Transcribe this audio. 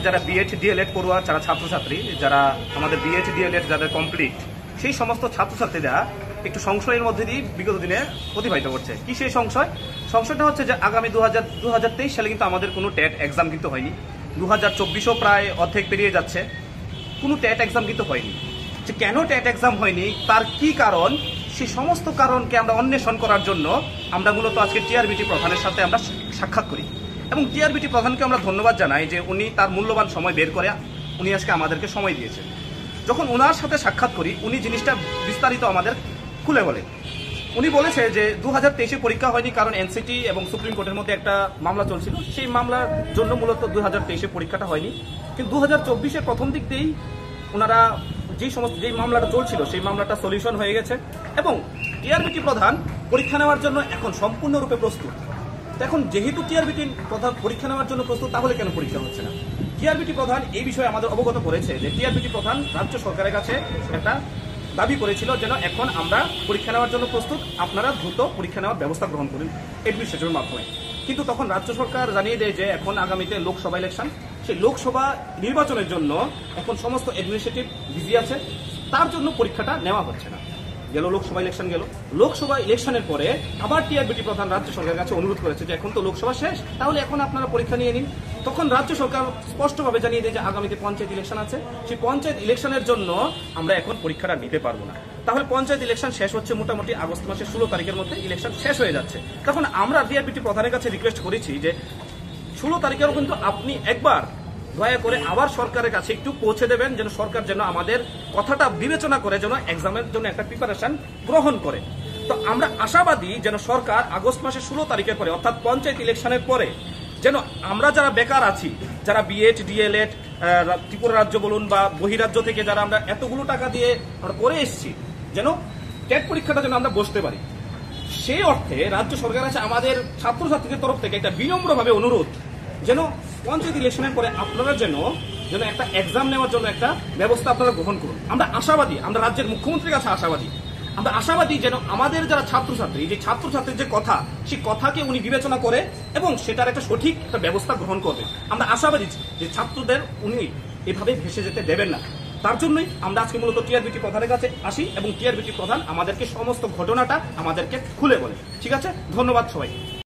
যারা B Ed D.El.Ed পড়ুয়া যারা ছাত্রছাত্রী যারা আমাদের বিএড ডিএলএড যাদের কমপ্লিট সেই সমস্ত ছাত্রছাত্রীরা একটু সংশয়ের মধ্যে দিয়ে বিগত দিনে অতিবাহিত করছে। কি সেই সংশয়টা হচ্ছে যে আগামী 2023 সালে কিন্তু আমাদের কোনো টেট এক্সাম কিন্তু হয়নি। 2024ও প্রায় অর্ধেক পেরিয়ে যাচ্ছে, কোনো টেট এক্সাম কিন্তু হয়নি। যে কেন টেট এক্সাম হয়নি, তার কি কারণ, সেই সমস্ত কারণকে আমরা অন্বেষণ করার জন্য আমরা মূলত আজকে টিআরবিটি প্রধানের সাথে আমরা সাক্ষাৎ করি এবং টিআরবিটি প্রধানকে আমরা ধন্যবাদ জানাই যে উনি তার মূল্যবান সময় বের করে উনি আজকে আমাদেরকে সময় দিয়েছেন। যখন ওনার সাথে সাক্ষাৎ করি উনি জিনিসটা বিস্তারিত আমাদের খুলে বলে। উনি বলেছে যে 2023 পরীক্ষা হয়নি কারণ এনসিটি এবং সুপ্রিম কোর্টের মধ্যে একটা মামলা চলছিল, সেই মামলার জন্য মূলত 2023 পরীক্ষাটা হয়নি। কিন্তু 2024 প্রথম দিক দিয়েই ওনারা যেই মামলাটা চলছিল সেই মামলাটা সলিউশন হয়ে গেছে এবং টিআরবিটি প্রধান পরীক্ষা নেওয়ার জন্য এখন সম্পূর্ণরূপে প্রস্তুত। এখন যেহেতু টিআরবিটি প্রধান পরীক্ষা নেওয়ার জন্য প্রস্তুত, তাহলে কেন পরীক্ষা হচ্ছে না? টিআরবিটি প্রধান এই বিষয়ে আমাদের অবগত করেছে যে টিআরবিটি প্রধান রাজ্য সরকারের কাছে একটা দাবি করেছিল যেন এখন আমরা পরীক্ষা নেওয়ার জন্য প্রস্তুত, আপনারা দ্রুত পরীক্ষা নেওয়ার ব্যবস্থা গ্রহণ করুন অ্যাডমিনিস্ট্রেশনের মাধ্যমে। কিন্তু তখন রাজ্য সরকার জানিয়ে দেয় যে এখন আগামীতে লোকসভা ইলেকশন, সেই লোকসভা নির্বাচনের জন্য এখন সমস্ত অ্যাডমিনিস্ট্রেটিভ বিজি আছে, তার জন্য পরীক্ষাটা নেওয়া হচ্ছে না। গেল লোকসভা ইলেকশন গেল, লোকসভা ইলেকশনের পরে আবার টিআরবিটি প্রধান রাজ্য সরকারের কাছে অনুরোধ করেছে যে এখন তো লোকসভা শেষ, তাহলে এখন আপনারা পরীক্ষা নিয়ে নিন। তখন রাজ্য সরকার স্পষ্টভাবে জানিয়ে দেয় যে আগামীতে পঞ্চায়েত ইলেকশন আছে, সেই পঞ্চায়েত ইলেকশনের জন্য আমরা এখন পরীক্ষাটা নিতে পারবো না। তাহলে পঞ্চায়েত ইলেকশন শেষ হচ্ছে মোটামুটি আগস্ট মাসের 16 তারিখের মধ্যে ইলেকশন শেষ হয়ে যাচ্ছে। তখন আমরা টিআরবিটি প্রধানের কাছে রিকোয়েস্ট করেছি যে 16 তারিখেও কিন্তু আপনি একবার দয়া করে আবার সরকারের কাছে একটু পৌঁছে দেবেন, যেন সরকার যেন আমাদের কথাটা বিবেচনা করে যেন এক্সামের জন্য একটা প্রিপারেশন গ্রহণ করে। তো আমরা আশাবাদী যেন সরকার আগস্ট মাসের 16 তারিখের পরে অর্থাৎ পঞ্চায়েত ইলেকশনের পরে যেন আমরা যারা বেকার আছি, যারা বিএড ডিএলএড ত্রিপুরা রাজ্য বলুন বা বহিরাজ্য থেকে যারা আমরা এতগুলো টাকা দিয়ে আমরা করে এসেছি, যেন টেট পরীক্ষাটা যেন আমরা বসতে পারি। সেই অর্থে রাজ্য সরকার আছে আমাদের ছাত্রছাত্রীদের তরফ থেকে একটা বিনম্রভাবে অনুরোধ যেন পঞ্চায়েত ইলেকশনের পরে আপনারা যেন একটা এক্সাম নেওয়ার জন্য একটা ব্যবস্থা আপনারা গ্রহণ করুন। আমরা আশাবাদী, আমরা রাজ্যের মুখ্যমন্ত্রীর কাছে আশাবাদী, আমরা আশাবাদী যেন আমাদের যারা ছাত্রছাত্রী, যে ছাত্রছাত্রীর যে কথা, সেই কথাকে উনি বিবেচনা করে এবং সেটার একটা সঠিক একটা ব্যবস্থা গ্রহণ করবে। আমরা আশাবাদী যে ছাত্রদের উনি এভাবে ভেসে যেতে দেবেন না। তার জন্যই আমরা আজকে মূলত টিআরবিটি প্রধানের কাছে আসি এবং টিআরবিটি প্রধান আমাদেরকে সমস্ত ঘটনাটা আমাদেরকে খুলে বলে। ঠিক আছে, ধন্যবাদ সবাই।